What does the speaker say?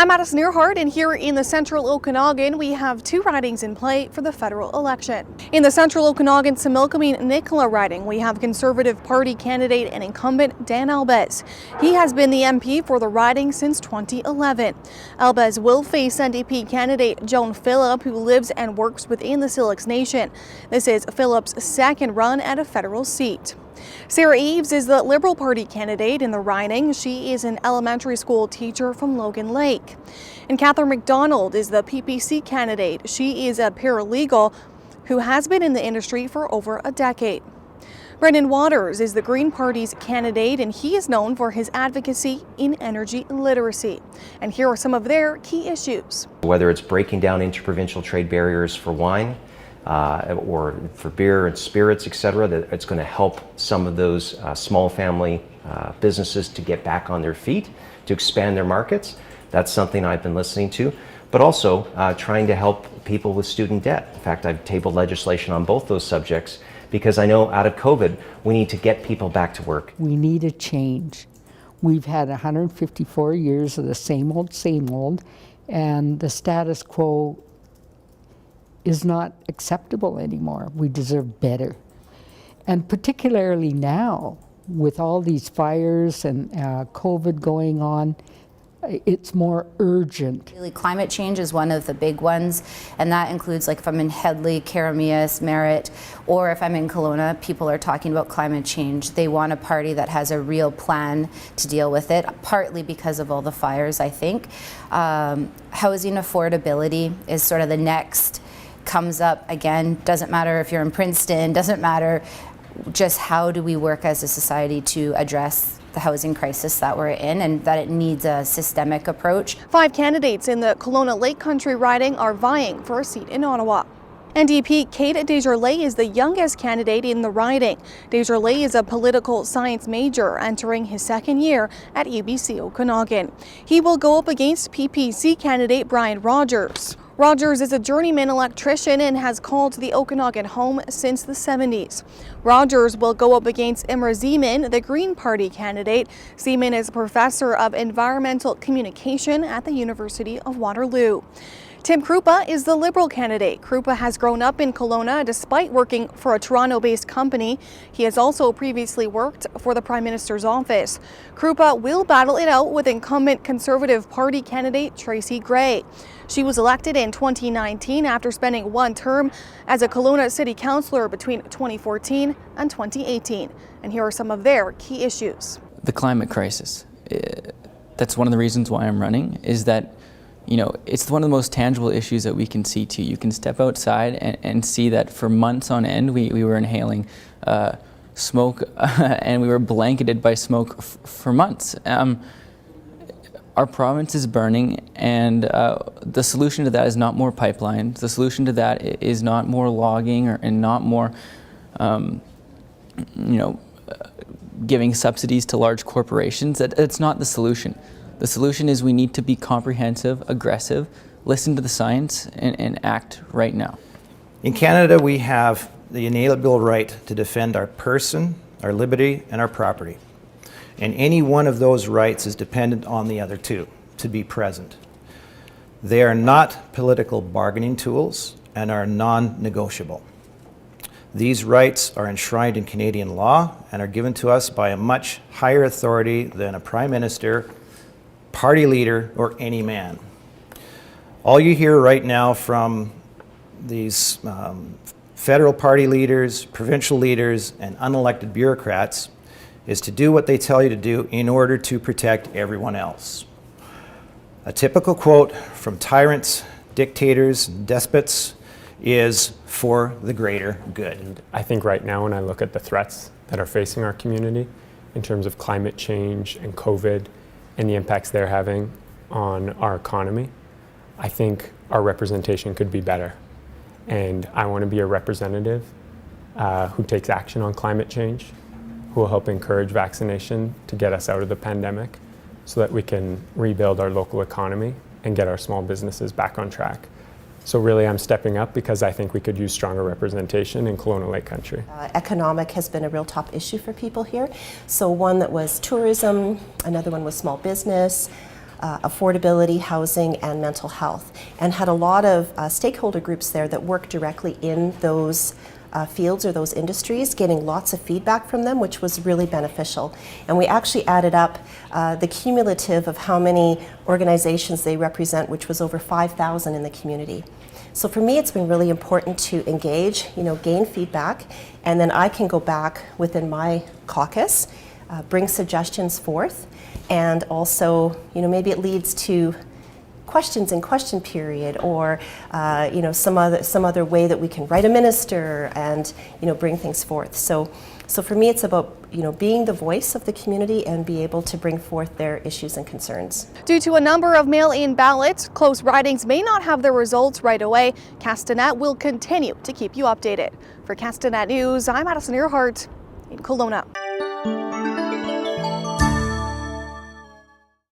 I'm Addison Earhart, and here in the Central Okanagan, we have two ridings in play for the federal election. In the Central Okanagan Similkameen-Nicola riding, we have Conservative Party candidate and incumbent Dan Albez. He has been the MP for the riding since 2011. Albez will face NDP candidate Joan Phillip, who lives and works within the Syilx Nation. This is Phillip's second run at a federal seat. Sarah Eves is the Liberal Party candidate in the riding. She is an elementary school teacher from Logan Lake. And Catherine McDonald is the PPC candidate. She is a paralegal who has been in the industry for over a decade. Brendan Waters is the Green Party's candidate, and he is known for his advocacy in energy literacy. And here are some of their key issues. Whether it's breaking down interprovincial trade barriers for wine, or for beer and spirits, etc., that it's going to help some of those small family businesses to get back on their feet, to expand their markets. That's something I've been listening to, but also trying to help people with student debt. In fact, I've tabled legislation on both those subjects because I know out of COVID, we need to get people back to work. We need a change. We've had 154 years of the same old, and the status quo is not acceptable anymore. We deserve better. And particularly now, with all these fires and COVID going on, it's more urgent. Climate change is one of the big ones, and that includes, like, if I'm in Headley, Karamias, Merritt, or if I'm in Kelowna, people are talking about climate change. They want a party that has a real plan to deal with it, partly because of all the fires, I think. Housing affordability is sort of the next comes up again. Doesn't matter if you're in Princeton, doesn't matter, just how do we work as a society to address the housing crisis that we're in, and that it needs a systemic approach. 5 candidates in the Kelowna Lake Country riding are vying for a seat in Ottawa. NDP Kate Desjardins is the youngest candidate in the riding. Desjardins is a political science major entering his second year at UBC Okanagan. He will go up against PPC candidate Brian Rogers. Rogers is a journeyman electrician and has called the Okanagan home since the 70s. Rogers will go up against Imre Zeman, the Green Party candidate. Zeman is a professor of environmental communication at the University of Waterloo. Tim Krupa is the Liberal candidate. Krupa has grown up in Kelowna despite working for a Toronto-based company. He has also previously worked for the Prime Minister's office. Krupa will battle it out with incumbent Conservative Party candidate Tracy Gray. She was elected in 2019 after spending one term as a Kelowna City Councillor between 2014 and 2018. And here are some of their key issues. The climate crisis. That's one of the reasons why I'm running, is that it's one of the most tangible issues that we can see too. You can step outside and see that for months on end we were inhaling smoke and we were blanketed by smoke for months. Our province is burning, and the solution to that is not more pipelines. The solution to that is not more logging and not more giving subsidies to large corporations. That's not the solution. The solution is we need to be comprehensive, aggressive, listen to the science, and act right now. In Canada, we have the inalienable right to defend our person, our liberty, and our property. And any one of those rights is dependent on the other two to be present. They are not political bargaining tools and are non-negotiable. These rights are enshrined in Canadian law and are given to us by a much higher authority than a Prime Minister, party leader, or any man. All you hear right now from these federal party leaders, provincial leaders, and unelected bureaucrats is to do what they tell you to do in order to protect everyone else. A typical quote from tyrants, dictators, despots is "for the greater good." And I think right now, when I look at the threats that are facing our community in terms of climate change and COVID and the impacts they're having on our economy, I think our representation could be better. And I want to be a representative who takes action on climate change, who will help encourage vaccination to get us out of the pandemic so that we can rebuild our local economy and get our small businesses back on track. So really I'm stepping up because I think we could use stronger representation in Kelowna Lake Country. Economic has been a real top issue for people here. So one that was tourism, another one was small business, affordability, housing, and mental health, and had a lot of stakeholder groups there that work directly in those fields or those industries, getting lots of feedback from them, which was really beneficial. And we actually added up the cumulative of how many organizations they represent, which was over 5,000 in the community. So for me, it's been really important to engage, gain feedback, and then I can go back within my caucus, bring suggestions forth, and also, maybe it leads to questions in question period, or some other way that we can write a minister and bring things forth. So for me, it's about being the voice of the community and be able to bring forth their issues and concerns. Due to a number of mail-in ballots, close ridings may not have their results right away. Castanet will continue to keep you updated. For Castanet News, I'm Madison Earhart in Kelowna.